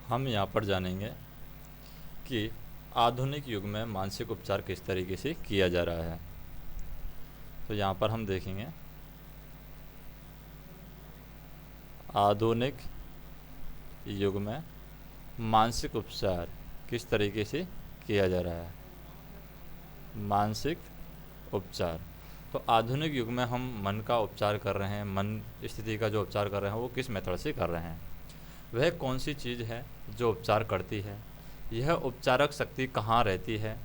हम यहाँ पर जानेंगे कि आधुनिक युग में मानसिक उपचार किस तरीके से किया जा रहा है। तो यहाँ पर हम देखेंगे आधुनिक युग में मानसिक उपचार किस तरीके से किया जा रहा है। मानसिक उपचार, तो आधुनिक युग में हम मन का उपचार कर रहे हैं, मन स्थिति का जो उपचार कर रहे हैं वो किस मेथड से कर रहे हैं। वह कौन सी चीज़ है जो उपचार करती है, यह उपचारक शक्ति कहाँ रहती है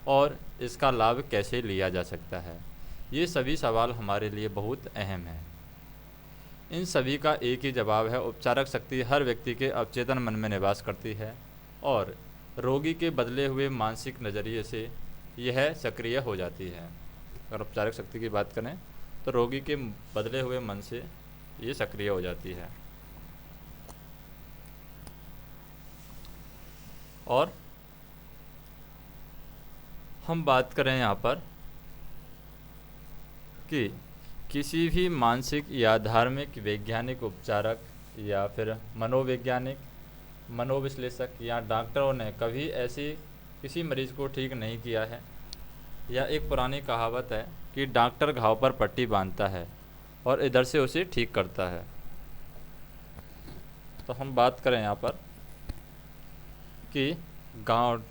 और इसका लाभ कैसे लिया जा सकता है। ये सभी सवाल हमारे लिए बहुत अहम हैं। इन सभी का एक ही जवाब है, उपचारक शक्ति हर व्यक्ति के अवचेतन मन में निवास करती है और रोगी के बदले हुए मानसिक नज़रिए से यह सक्रिय हो जाती है। अगर उपचारक शक्ति की बात करें तो रोगी के बदले हुए मन से ये सक्रिय हो जाती है। और हम बात करें यहाँ पर कि किसी भी मानसिक या धार्मिक वैज्ञानिक उपचारक या फिर मनोवैज्ञानिक मनोविश्लेषक या डॉक्टरों ने कभी ऐसी किसी मरीज को ठीक नहीं किया है। यह एक पुरानी कहावत है कि डॉक्टर घाव पर पट्टी बांधता है और इधर से उसे ठीक करता है। तो हम बात करें यहाँ पर कि गाँव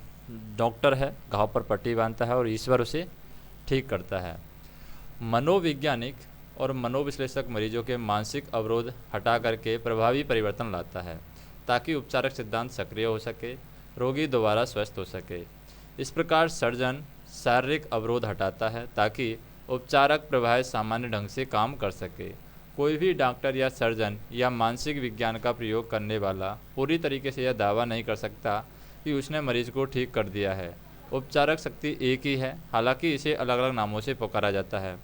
डॉक्टर है, घाव पर पट्टी बांधता है और ईश्वर उसे ठीक करता है। मनोवैज्ञानिक और मनोविश्लेषक मरीजों के मानसिक अवरोध हटा करके प्रभावी परिवर्तन लाता है ताकि उपचारक सिद्धांत सक्रिय हो सके, रोगी दोबारा स्वस्थ हो सके। इस प्रकार सर्जन शारीरिक अवरोध हटाता है ताकि उपचारक प्रभाव सामान्य ढंग से काम कर सके। कोई भी डॉक्टर या सर्जन या मानसिक विज्ञान का प्रयोग करने वाला पूरी तरीके से यह दावा नहीं कर सकता कि उसने मरीज को ठीक कर दिया है। उपचारक शक्ति एक ही है, हालांकि इसे अलग अलग नामों से पुकारा जाता है।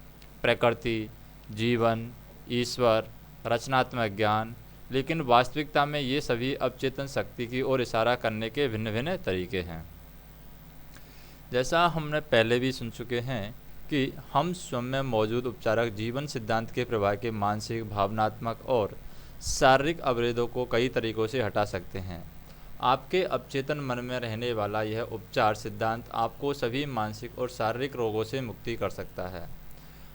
प्रकृति, जीवन, ईश्वर, रचनात्मक ज्ञान, लेकिन वास्तविकता में ये सभी अवचेतन शक्ति की ओर इशारा करने के भिन्न भिन्न तरीके हैं। जैसा हमने पहले भी सुन चुके हैं कि हम स्वयं में मौजूद उपचारक जीवन सिद्धांत के प्रभाव के मानसिक, भावनात्मक और शारीरिक अवरोधों को कई तरीकों से हटा सकते हैं। आपके अवचेतन मन में रहने वाला यह उपचार सिद्धांत आपको सभी मानसिक और शारीरिक रोगों से मुक्ति कर सकता है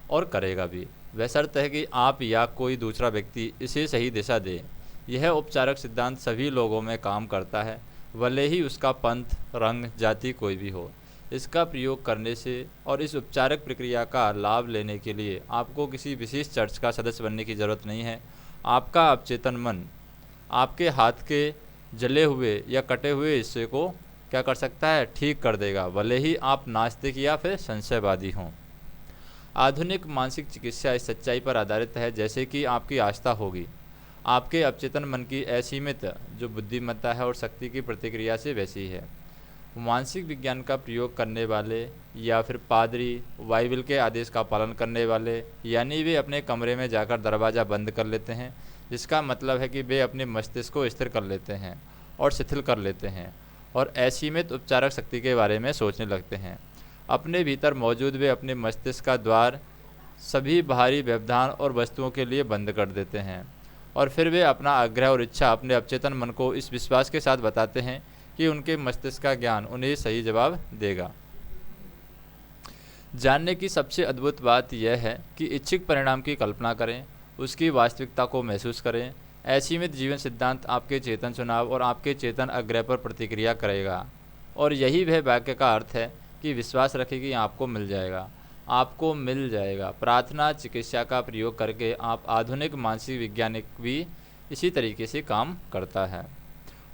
और करेगा भी, बशर्ते है कि आप या कोई दूसरा व्यक्ति इसे सही दिशा दे। यह उपचारक सिद्धांत सभी लोगों में काम करता है, भले ही उसका पंथ, रंग, जाति कोई भी हो। इसका प्रयोग करने से और इस उपचारक प्रक्रिया का लाभ लेने के लिए आपको किसी विशेष चर्च का सदस्य बनने की ज़रूरत नहीं है। आपका अवचेतन मन आपके हाथ के जले हुए या कटे हुए हिस्से को क्या कर सकता है, ठीक कर देगा, भले ही आप नास्तिक या फिर संशयवादी हों। आधुनिक मानसिक चिकित्सा इस सच्चाई पर आधारित है जैसे कि आपकी आस्था होगी आपके अवचेतन मन की असीमित जो बुद्धिमत्ता है और शक्ति की प्रतिक्रिया से वैसी है। मानसिक विज्ञान का प्रयोग करने वाले या फिर पादरी बाइबल के आदेश का पालन करने वाले, यानी वे अपने कमरे में जाकर दरवाज़ा बंद कर लेते हैं, जिसका मतलब है कि वे अपने मस्तिष्क को स्थिर कर लेते हैं और शिथिल कर लेते हैं और असीमित उपचारक शक्ति के बारे में सोचने लगते हैं। अपने भीतर मौजूद वे अपने मस्तिष्क का द्वार सभी बाहरी व्यवधान और वस्तुओं के लिए बंद कर देते हैं और फिर वे अपना आग्रह और इच्छा अपने अवचेतन मन को इस विश्वास के साथ बताते हैं कि उनके मस्तिष्क का ज्ञान उन्हें सही जवाब देगा। जानने की सबसे अद्भुत बात यह है कि इच्छित परिणाम की कल्पना करें, उसकी वास्तविकता को महसूस करें। असीमित जीवन सिद्धांत आपके चेतन चुनाव और आपके चेतन आग्रह पर प्रतिक्रिया करेगा और यही वह वाक्य का अर्थ है कि विश्वास रखें कि आपको मिल जाएगा, आपको मिल जाएगा। प्रार्थना चिकित्सा का प्रयोग करके आप आधुनिक मानसिक वैज्ञानिक भी इसी तरीके से काम करता है।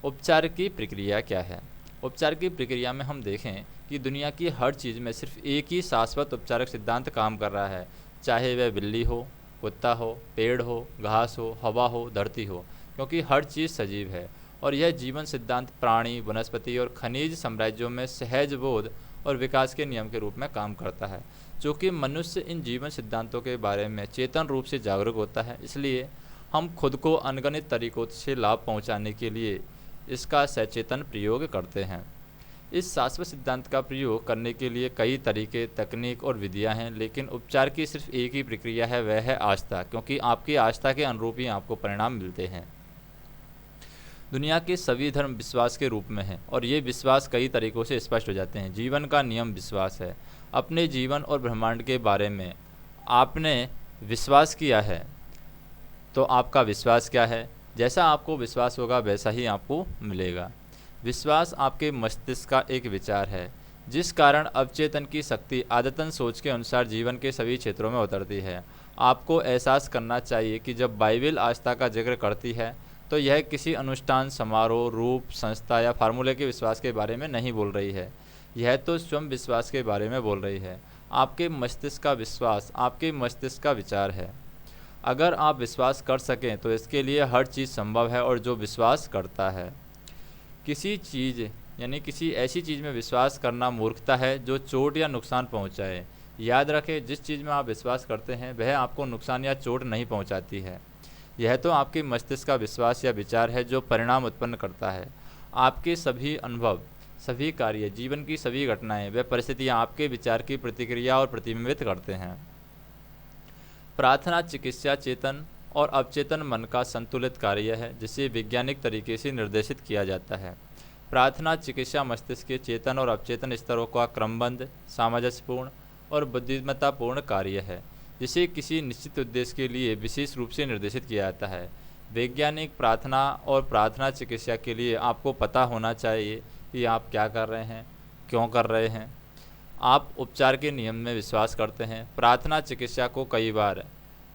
उपचार की प्रक्रिया क्या है? उपचार की प्रक्रिया में हम देखें कि दुनिया की हर चीज़ में सिर्फ एक ही शाश्वत उपचारक सिद्धांत काम कर रहा है, चाहे वह बिल्ली हो, कुत्ता हो, पेड़ हो, घास हो, हवा हो, धरती हो, क्योंकि हर चीज़ सजीव है और यह जीवन सिद्धांत प्राणी, वनस्पति और खनिज साम्राज्यों में सहज बोध और विकास के नियम के रूप में काम करता है। चूँकि मनुष्य इन जीवन सिद्धांतों के बारे में चेतन रूप से जागरूक होता है, इसलिए हम खुद को अनगिनत तरीकों से लाभ पहुँचाने के लिए इसका सचेतन प्रयोग करते हैं। इस शाश्वत सिद्धांत का प्रयोग करने के लिए कई तरीके, तकनीक और विधियां हैं, लेकिन उपचार की सिर्फ एक ही प्रक्रिया है, वह है आस्था, क्योंकि आपकी आस्था के अनुरूप ही आपको परिणाम मिलते हैं। दुनिया के सभी धर्म विश्वास के रूप में हैं और ये विश्वास कई तरीकों से स्पष्ट हो जाते हैं। जीवन का नियम विश्वास है। अपने जीवन और ब्रह्मांड के बारे में आपने विश्वास किया है तो आपका विश्वास क्या है? जैसा आपको विश्वास होगा वैसा ही आपको मिलेगा। विश्वास आपके मस्तिष्क का एक विचार है जिस कारण अवचेतन की शक्ति आदतन सोच के अनुसार जीवन के सभी क्षेत्रों में उतरती है। आपको एहसास करना चाहिए कि जब बाइबल आस्था का जिक्र करती है तो यह किसी अनुष्ठान, समारोह, रूप, संस्था या फार्मूले के विश्वास के बारे में नहीं बोल रही है। यह तो स्वयं विश्वास के बारे में बोल रही है। आपके मस्तिष्क का विश्वास आपके मस्तिष्क का विचार है। अगर आप विश्वास कर सकें तो इसके लिए हर चीज़ संभव है और जो विश्वास करता है। किसी चीज़ यानी किसी ऐसी चीज़ में विश्वास करना मूर्खता है जो चोट या नुकसान पहुंचाए। याद रखें, जिस चीज़ में आप विश्वास करते हैं वह आपको नुकसान या चोट नहीं पहुंचाती है। यह तो आपके मस्तिष्क का विश्वास या विचार है जो परिणाम उत्पन्न करता है। आपके सभी अनुभव, सभी कार्य, जीवन की सभी घटनाएं, वे परिस्थितियां आपके विचार की प्रतिक्रिया और प्रतिबिंबित करते हैं। प्रार्थना चिकित्सा चेतन और अवचेतन मन का संतुलित कार्य है जिसे वैज्ञानिक तरीके से निर्देशित किया जाता है। प्रार्थना चिकित्सा मस्तिष्क के चेतन और अवचेतन स्तरों का क्रमबद्ध, सामंजस्यपूर्ण और बुद्धिमत्तापूर्ण कार्य है जिसे किसी निश्चित उद्देश्य के लिए विशेष रूप से निर्देशित किया जाता है। वैज्ञानिक प्रार्थना और प्रार्थना चिकित्सा के लिए आपको पता होना चाहिए कि आप क्या कर रहे हैं, क्यों कर रहे हैं। आप उपचार के नियम में विश्वास करते हैं। प्रार्थना चिकित्सा को कई बार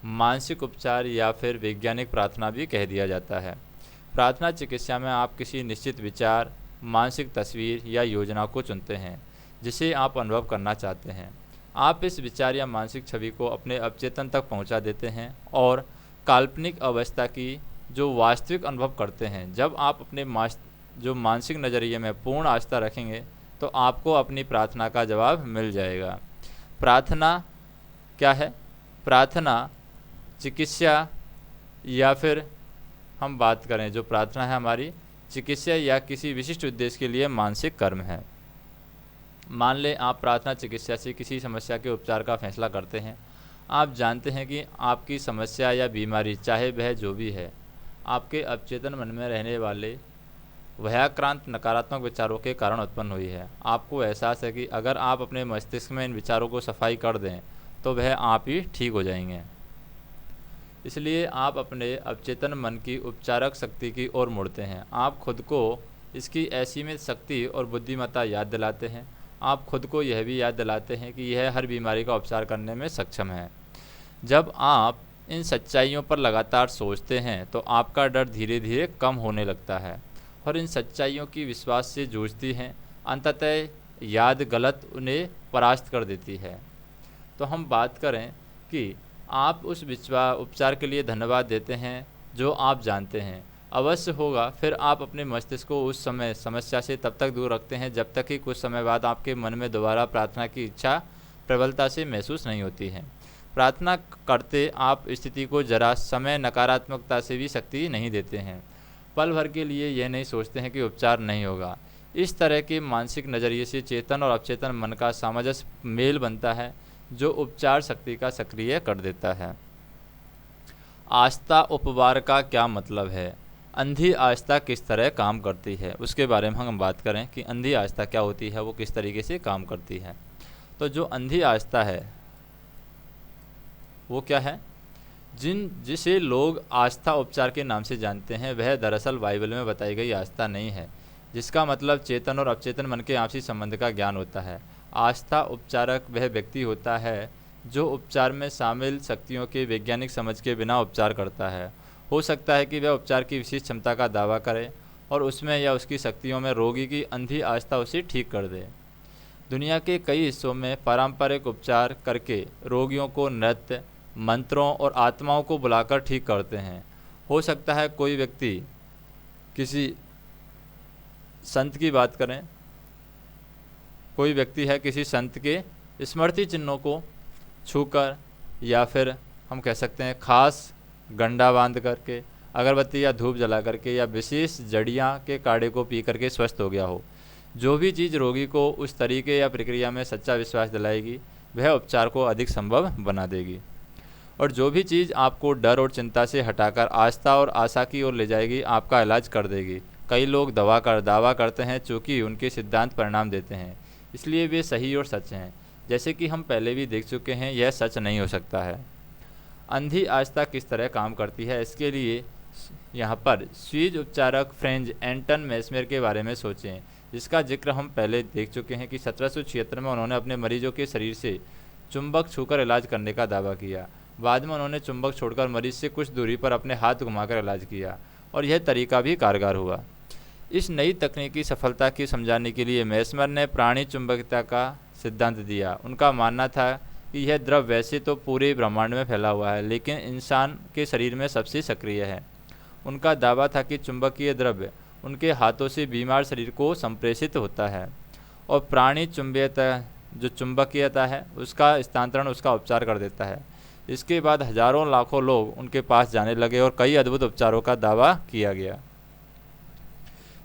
मानसिक उपचार या फिर वैज्ञानिक प्रार्थना भी कह दिया जाता है। प्रार्थना चिकित्सा में आप किसी निश्चित विचार, मानसिक तस्वीर या योजना को चुनते हैं जिसे आप अनुभव करना चाहते हैं। आप इस विचार या मानसिक छवि को अपने अवचेतन तक पहुंचा देते हैं और काल्पनिक अवस्था की जो वास्तविक अनुभव करते हैं। जब आप अपने जो मानसिक नज़रिए में पूर्ण आस्था रखेंगे तो आपको अपनी प्रार्थना का जवाब मिल जाएगा। प्रार्थना क्या है? प्रार्थना चिकित्सा या फिर हम बात करें जो प्रार्थना है हमारी चिकित्सा या किसी विशिष्ट उद्देश्य के लिए मानसिक कर्म है। मान लें आप प्रार्थना चिकित्सा से किसी समस्या के उपचार का फैसला करते हैं। आप जानते हैं कि आपकी समस्या या बीमारी, चाहे वह जो भी है, आपके अवचेतन मन में रहने वाले भयाक्रांत नकारात्मक विचारों के कारण उत्पन्न हुई है। आपको एहसास है कि अगर आप अपने मस्तिष्क में इन विचारों को सफाई कर दें तो वह आप ही ठीक हो जाएंगे। इसलिए आप अपने अवचेतन मन की उपचारक शक्ति की ओर मुड़ते हैं। आप खुद को इसकी असीमित शक्ति और बुद्धिमत्ता याद दिलाते हैं। आप खुद को यह भी याद दिलाते हैं कि यह हर बीमारी का उपचार करने में सक्षम है। जब आप इन सच्चाइयों पर लगातार सोचते हैं तो आपका डर धीरे धीरे कम होने लगता है और इन सच्चाइयों की विश्वास से जूझती हैं। अंततः याद गलत उन्हें परास्त कर देती है। तो हम बात करें कि आप उस उपचार के लिए धन्यवाद देते हैं जो आप जानते हैं अवश्य होगा। फिर आप अपने मस्तिष्क को उस समय समस्या से तब तक दूर रखते हैं जब तक कि कुछ समय बाद आपके मन में दोबारा प्रार्थना की इच्छा प्रबलता से महसूस नहीं होती है। प्रार्थना करते आप स्थिति को जरा समय नकारात्मकता से भी शक्ति नहीं देते हैं। पल भर के लिए यह नहीं सोचते हैं कि उपचार नहीं होगा। इस तरह के मानसिक नज़रिए से चेतन और अवचेतन मन का सामंजस्य मेल बनता है जो उपचार शक्ति का सक्रिय कर देता है। आस्था उपवार का क्या मतलब है? अंधी आस्था किस तरह काम करती है उसके बारे में हम बात करें कि अंधी आस्था क्या होती है, वो किस तरीके से काम करती है। तो जो अंधी आस्था है वो क्या है? जिसे लोग आस्था उपचार के नाम से जानते हैं वह दरअसल बाइबल में बताई गई आस्था नहीं है, जिसका मतलब चेतन और अवचेतन मन के आपसी संबंध का ज्ञान होता है। आस्था उपचारक वह व्यक्ति होता है जो उपचार में शामिल शक्तियों के वैज्ञानिक समझ के बिना उपचार करता है। हो सकता है कि वह उपचार की विशेष क्षमता का दावा करे और उसमें या उसकी शक्तियों में रोगी की अंधी आस्था उसे ठीक कर दे। दुनिया के कई हिस्सों में पारंपरिक उपचार करके रोगियों को नृत्य, मंत्रों और आत्माओं को बुलाकर ठीक करते हैं। हो सकता है कोई व्यक्ति किसी संत की बात करें, कोई व्यक्ति है किसी संत के स्मृति चिन्हों को छूकर या फिर हम कह सकते हैं खास गंडा बांध करके, अगरबत्ती या धूप जला करके या विशेष जड़ियाँ के काढ़े को पी करके स्वस्थ हो गया हो। जो भी चीज़ रोगी को उस तरीके या प्रक्रिया में सच्चा विश्वास दिलाएगी वह उपचार को अधिक संभव बना देगी। और जो भी चीज़ आपको डर और चिंता से हटाकर आस्था और आशा की ओर ले जाएगी, आपका इलाज कर देगी। कई लोग दावा करते हैं चूँकि उनके सिद्धांत परिणाम देते हैं, इसलिए वे सही और सच हैं। जैसे कि हम पहले भी देख चुके हैं, यह सच नहीं हो सकता है। अंधी आस्था किस तरह काम करती है, इसके लिए यहाँ पर स्वीज उपचारक फ्रेंच एंटन मेस्मेर के बारे में सोचें, जिसका जिक्र हम पहले देख चुके हैं कि 1776 में उन्होंने अपने मरीजों के शरीर से चुंबक छूकर इलाज करने का दावा किया। बाद में उन्होंने चुंबक छोड़कर मरीज से कुछ दूरी पर अपने हाथ घुमाकर इलाज किया और यह तरीका भी कारगर हुआ। इस नई तकनीकी सफलता की समझाने के लिए मेस्मर ने प्राणी चुंबकता का सिद्धांत दिया। उनका मानना था कि यह द्रव वैसे तो पूरे ब्रह्मांड में फैला हुआ है, लेकिन इंसान के शरीर में सबसे सक्रिय है। उनका दावा था कि चुंबकीय द्रव्य उनके हाथों से बीमार शरीर को संप्रेषित होता है और प्राणी जो चुंबकीयता है उसका स्थानांतरण उसका उपचार कर देता है। इसके बाद हजारों लाखों लोग उनके पास जाने लगे और कई अद्भुत उपचारों का दावा किया गया।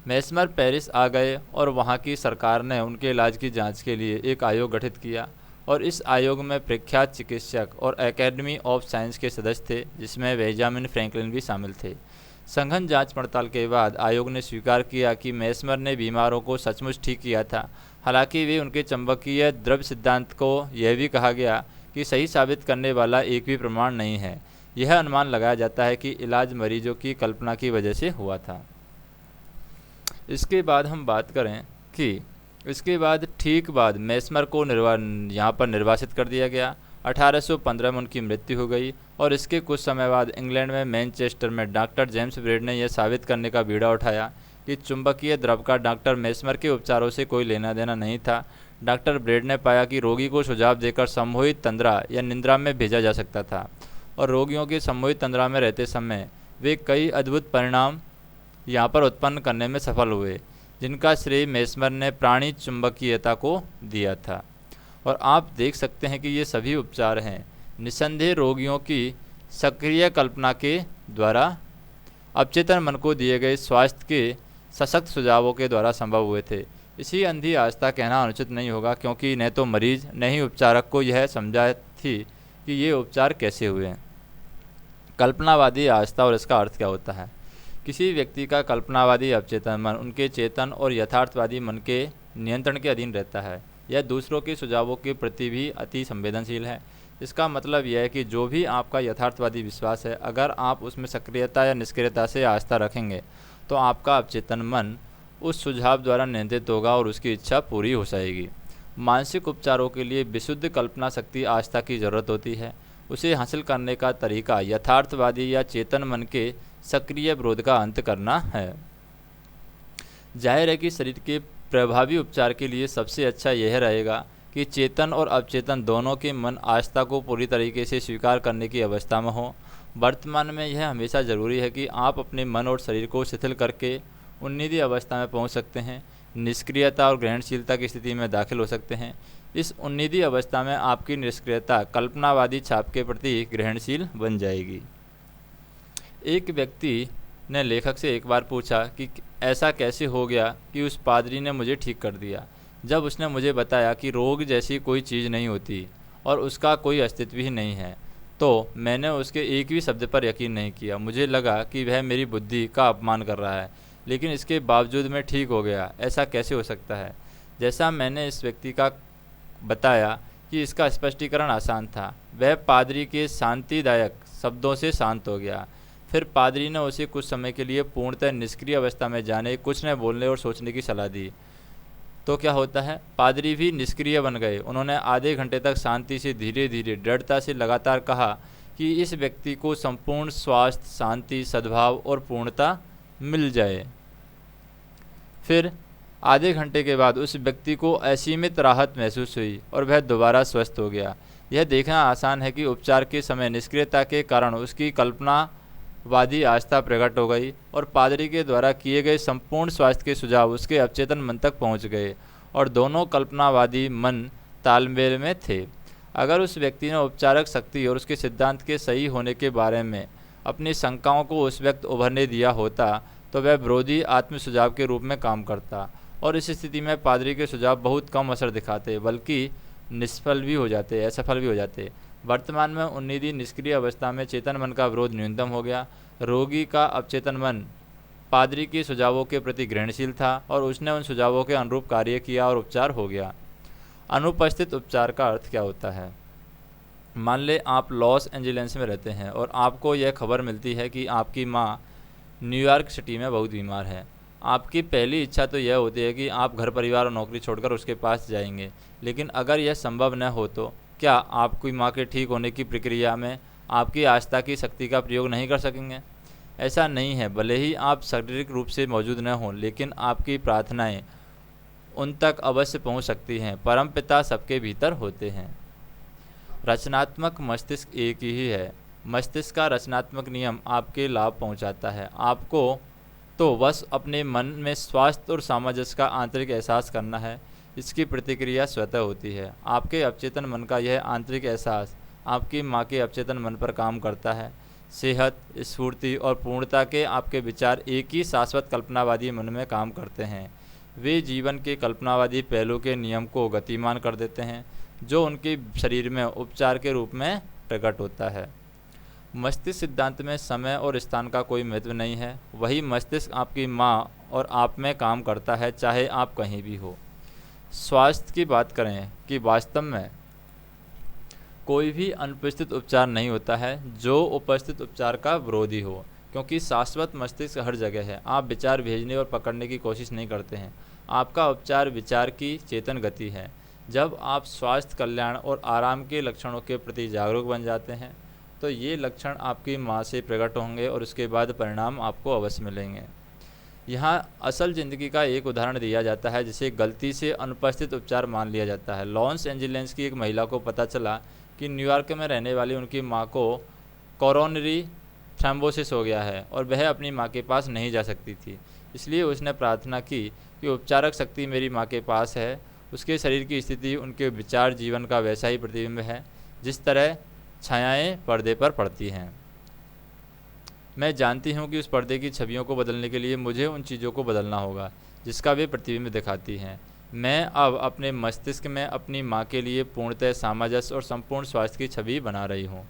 मेस्मर पेरिस आ गए और वहाँ की सरकार ने उनके इलाज की जांच के लिए एक आयोग गठित किया और इस आयोग में प्रख्यात चिकित्सक और एकेडमी ऑफ साइंस के सदस्य थे, जिसमें बेंजामिन फ्रैंकलिन भी शामिल थे। सघन जांच पड़ताल के बाद आयोग ने स्वीकार किया कि मेस्मर ने बीमारों को सचमुच ठीक किया था। हालांकि वे उनके चुंबकीय द्रव्य सिद्धांत को यह भी कहा गया कि सही साबित करने वाला एक भी प्रमाण नहीं है। यह अनुमान लगाया जाता है कि इलाज मरीजों की कल्पना की वजह से हुआ था। इसके बाद हम बात करें कि इसके बाद ठीक बाद मेस्मर को यहाँ पर निर्वासित कर दिया गया। 1815 में उनकी मृत्यु हो गई और इसके कुछ समय बाद इंग्लैंड में मैनचेस्टर में डॉक्टर जेम्स ब्रेड ने यह साबित करने का बीड़ा उठाया कि चुंबकीय द्रव का डॉक्टर मेस्मर के उपचारों से कोई लेना देना नहीं था। डॉक्टर ब्रेड ने पाया कि रोगी को सुझाव देकर सम्मोहित तंद्रा या निंद्रा में भेजा जा सकता था और रोगियों के सम्मोहित तंद्रा में रहते समय वे कई अद्भुत परिणाम यहाँ पर उत्पन्न करने में सफल हुए, जिनका श्रेय मेस्मर ने प्राणी चुंबकीयता को दिया था। और आप देख सकते हैं कि ये सभी उपचार हैं निस्संदेह रोगियों की सक्रिय कल्पना के द्वारा अवचेतन मन को दिए गए स्वास्थ्य के सशक्त सुझावों के द्वारा संभव हुए थे। इसी अंधी आस्था कहना अनुचित नहीं होगा, क्योंकि न तो मरीज न ही उपचारक को यह समझा थी कि ये उपचार कैसे हुए। कल्पनावादी आस्था और इसका अर्थ क्या होता है। किसी व्यक्ति का कल्पनावादी अवचेतन मन उनके चेतन और यथार्थवादी मन के नियंत्रण के अधीन रहता है। यह दूसरों के सुझावों के प्रति भी अति संवेदनशील है। इसका मतलब यह है कि जो भी आपका यथार्थवादी विश्वास है, अगर आप उसमें सक्रियता या निष्क्रियता से आस्था रखेंगे तो आपका अवचेतन मन उस सुझाव द्वारा नियंत्रित होगा और उसकी इच्छा पूरी हो जाएगी। मानसिक उपचारों के लिए विशुद्ध कल्पना शक्ति आस्था की जरूरत होती है। उसे हासिल करने का तरीका यथार्थवादी या चेतन मन के सक्रिय विरोध का अंत करना है। जाहिर है कि शरीर के प्रभावी उपचार के लिए सबसे अच्छा यह रहेगा कि चेतन और अवचेतन दोनों के मन आस्था को पूरी तरीके से स्वीकार करने की अवस्था में हो। वर्तमान में यह हमेशा ज़रूरी है कि आप अपने मन और शरीर को शिथिल करके उन्नीदी अवस्था में पहुंच सकते हैं, निष्क्रियता और ग्रहणशीलता की स्थिति में दाखिल हो सकते हैं। इस उन्नीदी अवस्था में आपकी निष्क्रियता कल्पनावादी छाप के प्रति ग्रहणशील बन जाएगी। एक व्यक्ति ने लेखक से एक बार पूछा कि ऐसा कैसे हो गया कि उस पादरी ने मुझे ठीक कर दिया, जब उसने मुझे बताया कि रोग जैसी कोई चीज़ नहीं होती और उसका कोई अस्तित्व ही नहीं है। तो मैंने उसके एक भी शब्द पर यकीन नहीं किया। मुझे लगा कि वह मेरी बुद्धि का अपमान कर रहा है, लेकिन इसके बावजूद मैं ठीक हो गया। ऐसा कैसे हो सकता है। जैसा मैंने इस व्यक्ति का बताया कि इसका स्पष्टीकरण आसान था। वह पादरी के शांतिदायक शब्दों से शांत हो गया। फिर पादरी ने उसे कुछ समय के लिए पूर्णतः निष्क्रिय अवस्था में जाने, कुछ न बोलने और सोचने की सलाह दी। तो क्या होता है, पादरी भी निष्क्रिय बन गए। उन्होंने आधे घंटे तक शांति से, धीरे धीरे, दृढ़ता से लगातार कहा कि इस व्यक्ति को संपूर्ण स्वास्थ्य, शांति, सद्भाव और पूर्णता मिल जाए। फिर आधे घंटे के बाद उस व्यक्ति को असीमित राहत महसूस हुई और वह दोबारा स्वस्थ हो गया। यह देखना आसान है कि उपचार के समय निष्क्रियता के कारण उसकी कल्पनावादी आस्था प्रकट हो गई और पादरी के द्वारा किए गए संपूर्ण स्वास्थ्य के सुझाव उसके अवचेतन मन तक पहुंच गए और दोनों कल्पनावादी मन तालमेल में थे। अगर उस व्यक्ति ने उपचारक शक्ति और उसके सिद्धांत के सही होने के बारे में अपनी शंकाओं को उस वक्त उभरने दिया होता तो वह विरोधी आत्म सुझाव के रूप में काम करता और इस स्थिति में पादरी के सुझाव बहुत कम असर दिखाते, बल्कि निष्फल भी हो जाते, असफल भी हो जाते। वर्तमान में उन्नीदी निष्क्रिय अवस्था में चेतन मन का विरोध न्यूनतम हो गया। रोगी का अवचेतन मन पादरी के सुझावों के प्रति ग्रहणशील था और उसने उन सुझावों के अनुरूप कार्य किया और उपचार हो गया। अनुपस्थित उपचार का अर्थ क्या होता है? मान ले आप लॉस एंजलिस में रहते हैं और आपको यह खबर मिलती है कि आपकी माँ न्यूयॉर्क सिटी में बहुत बीमार है। आपकी पहली इच्छा तो यह होती है कि आप घर परिवार और नौकरी छोड़कर उसके पास जाएंगे, लेकिन अगर यह संभव न हो तो क्या आपकी माँ के ठीक होने की प्रक्रिया में आपकी आस्था की शक्ति का प्रयोग नहीं कर सकेंगे? ऐसा नहीं है। भले ही आप शारीरिक रूप से मौजूद न हों, लेकिन आपकी प्रार्थनाएं उन तक अवश्य पहुंच सकती हैं। परमपिता सबके भीतर होते हैं। रचनात्मक मस्तिष्क एक ही है। मस्तिष्क का रचनात्मक नियम आपके लाभ पहुंचाता है। आपको तो बस अपने मन में स्वास्थ्य और सामंजस्य का आंतरिक एहसास करना है। इसकी प्रतिक्रिया स्वतः होती है। आपके अवचेतन मन का यह आंतरिक एहसास आपकी माँ के अवचेतन मन पर काम करता है। सेहत, स्फूर्ति और पूर्णता के आपके विचार एक ही शाश्वत कल्पनावादी मन में काम करते हैं। वे जीवन के कल्पनावादी पहलू के नियम को गतिमान कर देते हैं, जो उनके शरीर में उपचार के रूप में प्रकट होता है। मस्तिष्क सिद्धांत में समय और स्थान का कोई महत्व नहीं है। वही मस्तिष्क आपकी माँ और आप में काम करता है, चाहे आप कहीं भी हो। स्वास्थ्य की बात करें कि वास्तव में कोई भी अनुपस्थित उपचार नहीं होता है जो उपस्थित उपचार का विरोधी हो, क्योंकि शाश्वत मस्तिष्क हर जगह है। आप विचार भेजने और पकड़ने की कोशिश नहीं करते हैं। आपका उपचार विचार की चेतन गति है। जब आप स्वास्थ्य, कल्याण और आराम के लक्षणों के प्रति जागरूक बन जाते हैं तो ये लक्षण आपकी माँ से प्रकट होंगे और उसके बाद परिणाम आपको अवश्य मिलेंगे। यहाँ असल ज़िंदगी का एक उदाहरण दिया जाता है जिसे गलती से अनुपस्थित उपचार मान लिया जाता है। लॉस एंजलिस की एक महिला को पता चला कि न्यूयॉर्क में रहने वाली उनकी माँ को कोरोनरी थ्रोम्बोसिस हो गया है और वह अपनी माँ के पास नहीं जा सकती थी। इसलिए उसने प्रार्थना की कि उपचारक शक्ति मेरी माँ के पास है। उसके शरीर की स्थिति उनके विचार जीवन का वैसा ही प्रतिबिंब है जिस तरह छायाएं पर्दे पर पड़ती हैं। मैं जानती हूँ कि उस पर्दे की छवियों को बदलने के लिए मुझे उन चीज़ों को बदलना होगा जिसका वे प्रतिबिंब दिखाती हैं। मैं अब अपने मस्तिष्क में अपनी माँ के लिए पूर्णतः सामंजस्य और संपूर्ण स्वास्थ्य की छवि बना रही हूँ,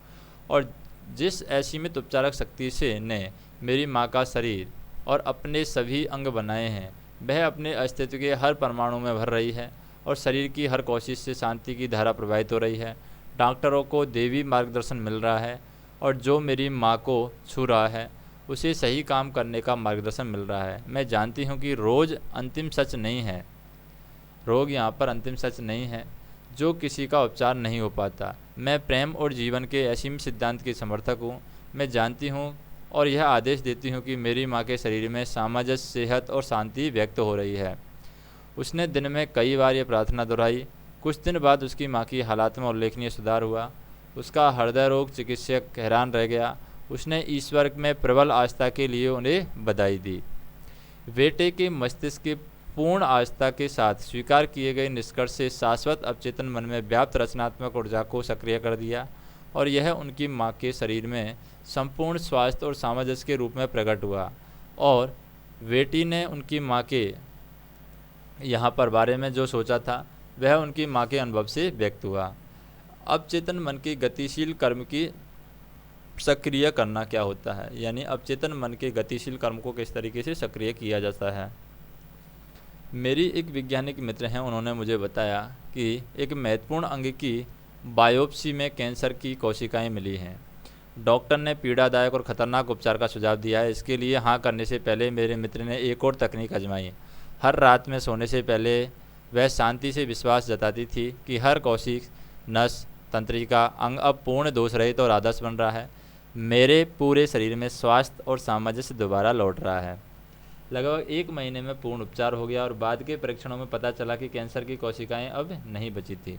और जिस असीमित उपचारक शक्ति से ने मेरी माँ का शरीर और अपने सभी अंग बनाए हैं, वह अपने अस्तित्व के हर परमाणु में भर रही है और शरीर की हर कोशिश से शांति की धारा प्रवाहित हो रही है। डॉक्टरों को देवी मार्गदर्शन मिल रहा है और जो मेरी माँ को छू रहा है उसे सही काम करने का मार्गदर्शन मिल रहा है। मैं जानती हूँ कि रोग अंतिम सच नहीं है। रोग यहाँ पर अंतिम सच नहीं है जो किसी का उपचार नहीं हो पाता। मैं प्रेम और जीवन के असीम सिद्धांत की समर्थक हूँ। मैं जानती हूँ और यह आदेश देती हूँ कि मेरी माँ के शरीर में सामंजस्य, सेहत और शांति व्यक्त हो रही है। उसने दिन में कई बार ये प्रार्थना दोहराई। कुछ दिन बाद उसकी माँ की हालात में उल्लेखनीय सुधार हुआ। उसका हृदय रोग चिकित्सक हैरान रह गया। उसने ईश्वर में प्रबल आस्था के लिए उन्हें बधाई दी। बेटे के मस्तिष्क की पूर्ण आस्था के साथ स्वीकार किए गए निष्कर्ष से शाश्वत अवचेतन मन में व्याप्त रचनात्मक ऊर्जा को सक्रिय कर दिया और यह उनकी माँ के शरीर में संपूर्ण स्वास्थ्य और सामंजस्य के रूप में प्रकट हुआ। और बेटी ने उनकी माँ के यहाँ पर बारे में जो सोचा था वह उनकी माँ के अनुभव से व्यक्त हुआ। अवचेतन मन की गतिशील कर्म की सक्रिय करना क्या होता है, यानी अवचेतन मन के गतिशील कर्म को किस तरीके से सक्रिय किया जाता है। मेरी एक वैज्ञानिक मित्र हैं, उन्होंने मुझे बताया कि एक महत्वपूर्ण अंग की बायोप्सी में कैंसर की कोशिकाएं मिली हैं। डॉक्टर ने पीड़ादायक और ख़तरनाक उपचार का सुझाव दिया है। इसके लिए हाँ करने से पहले मेरे मित्र ने एक और तकनीक आजमाई। हर रात में सोने से पहले वह शांति से विश्वास जताती थी कि हर कोशिक, नस, तंत्रिका, अंग अब पूर्ण दोष रहित और आदर्श बन रहा है। मेरे पूरे शरीर में स्वास्थ्य और सामंजस्य दोबारा लौट रहा है। लगभग 1 महीने में पूर्ण उपचार हो गया और बाद के परीक्षणों में पता चला कि कैंसर की कोशिकाएं अब नहीं बची थी।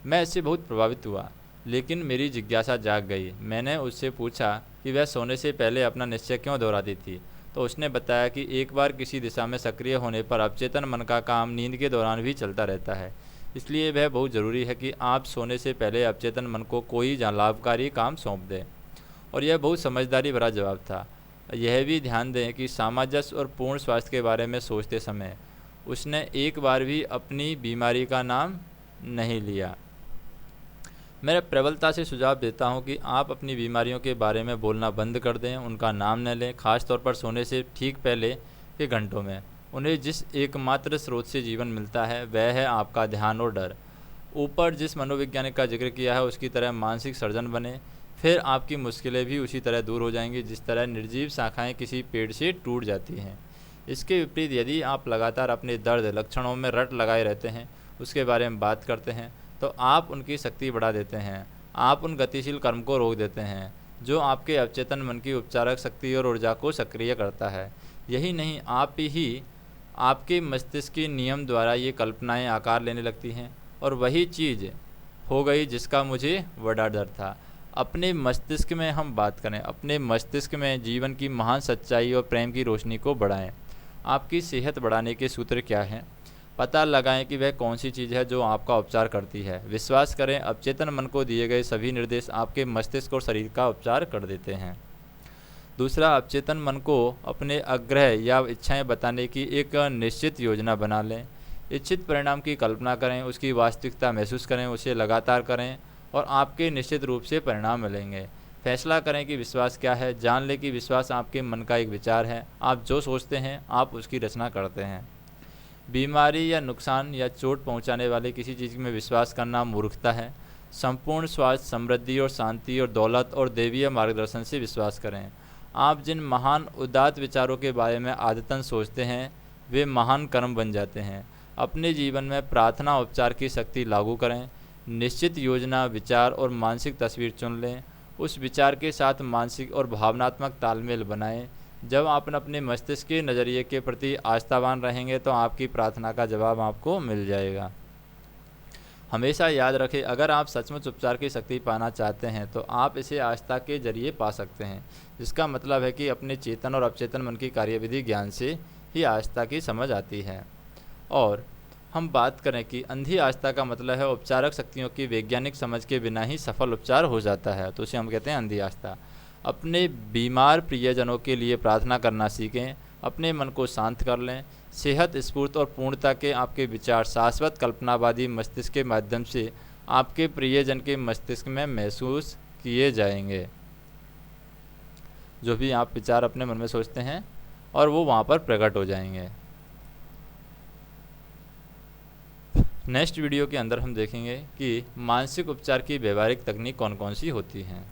मैं इससे बहुत प्रभावित हुआ, लेकिन मेरी जिज्ञासा जाग गई। मैंने उससे पूछा कि वह सोने से पहले अपना निश्चय क्यों दोहराती थी, तो उसने बताया कि एक बार किसी दिशा में सक्रिय होने पर अवचेतन मन का काम नींद के दौरान भी चलता रहता है। इसलिए वह बहुत ज़रूरी है कि आप सोने से पहले अवचेतन मन को कोई लाभकारी काम सौंप दें। और यह बहुत समझदारी भरा जवाब था। यह भी ध्यान दें कि सामंजस्य और पूर्ण स्वास्थ्य के बारे में सोचते समय उसने एक बार भी अपनी बीमारी का नाम नहीं लिया। मैं प्रबलता से सुझाव देता हूं कि आप अपनी बीमारियों के बारे में बोलना बंद कर दें, उनका नाम न लें, खास तौर पर सोने से ठीक पहले के घंटों में। उन्हें जिस एकमात्र स्रोत से जीवन मिलता है वह है आपका ध्यान और डर। ऊपर जिस मनोवैज्ञानिक का जिक्र किया है उसकी तरह मानसिक सर्जन बने, फिर आपकी मुश्किलें भी उसी तरह दूर हो जाएंगी जिस तरह निर्जीव शाखाएं किसी पेड़ से टूट जाती हैं। इसके विपरीत यदि आप लगातार अपने दर्द लक्षणों में रट लगाए रहते हैं, उसके बारे में बात करते हैं, तो आप उनकी शक्ति बढ़ा देते हैं। आप उन गतिशील कर्म को रोक देते हैं जो आपके अवचेतन मन की उपचारक शक्ति और ऊर्जा को सक्रिय करता है। यही नहीं, आप ही आपके मस्तिष्क के नियम द्वारा ये कल्पनाएं आकार लेने लगती हैं और वही चीज़ हो गई जिसका मुझे बड़ा डर था। अपने मस्तिष्क में हम बात करें, अपने मस्तिष्क में जीवन की महान सच्चाई और प्रेम की रोशनी को बढ़ाएं। आपकी सेहत बढ़ाने के सूत्र क्या हैं? पता लगाएं कि वह कौन सी चीज़ है जो आपका उपचार करती है। विश्वास करें, अवचेतन मन को दिए गए सभी निर्देश आपके मस्तिष्क और शरीर का उपचार कर देते हैं। दूसरा, अवचेतन मन को अपने आग्रह या इच्छाएं बताने की एक निश्चित योजना बना लें। इच्छित परिणाम की कल्पना करें, उसकी वास्तविकता महसूस करें, उसे लगातार करें और आपके निश्चित रूप से परिणाम मिलेंगे। फैसला करें कि विश्वास क्या है। जान लें कि विश्वास आपके मन का एक विचार है। आप जो सोचते हैं आप उसकी रचना करते हैं। बीमारी या नुकसान या चोट पहुंचाने वाले किसी चीज़ में विश्वास करना मूर्खता है। संपूर्ण स्वास्थ्य, समृद्धि और शांति और दौलत और दैवीय मार्गदर्शन से विश्वास करें। आप जिन महान उदात्त विचारों के बारे में आदतन सोचते हैं वे महान कर्म बन जाते हैं। अपने जीवन में प्रार्थना उपचार की शक्ति लागू करें। निश्चित योजना, विचार और मानसिक तस्वीर चुन लें। उस विचार के साथ मानसिक और भावनात्मक तालमेल बनाएं। जब आप अपने मस्तिष्क के नज़रिए के प्रति आस्थावान रहेंगे तो आपकी प्रार्थना का जवाब आपको मिल जाएगा। हमेशा याद रखें, अगर आप सचमुच उपचार की शक्ति पाना चाहते हैं तो आप इसे आस्था के जरिए पा सकते हैं, जिसका मतलब है कि अपने चेतन और अवचेतन मन की कार्यविधि ज्ञान से ही आस्था की समझ आती है। और हम बात करें कि अंधी आस्था का मतलब है उपचारक शक्तियों की वैज्ञानिक समझ के बिना ही सफल उपचार हो जाता है, तो उसे हम कहते हैं अंधी आस्था। अपने बीमार प्रियजनों के लिए प्रार्थना करना सीखें। अपने मन को शांत कर लें। सेहत, स्फूर्ति और पूर्णता के आपके विचार शाश्वत कल्पनावादी मस्तिष्क के माध्यम से आपके प्रियजन के मस्तिष्क में महसूस किए जाएंगे। जो भी आप विचार अपने मन में सोचते हैं और वो वहाँ पर प्रकट हो जाएंगे। नेक्स्ट वीडियो के अंदर हम देखेंगे कि मानसिक उपचार की व्यवहारिक तकनीक कौन कौन सी होती हैं।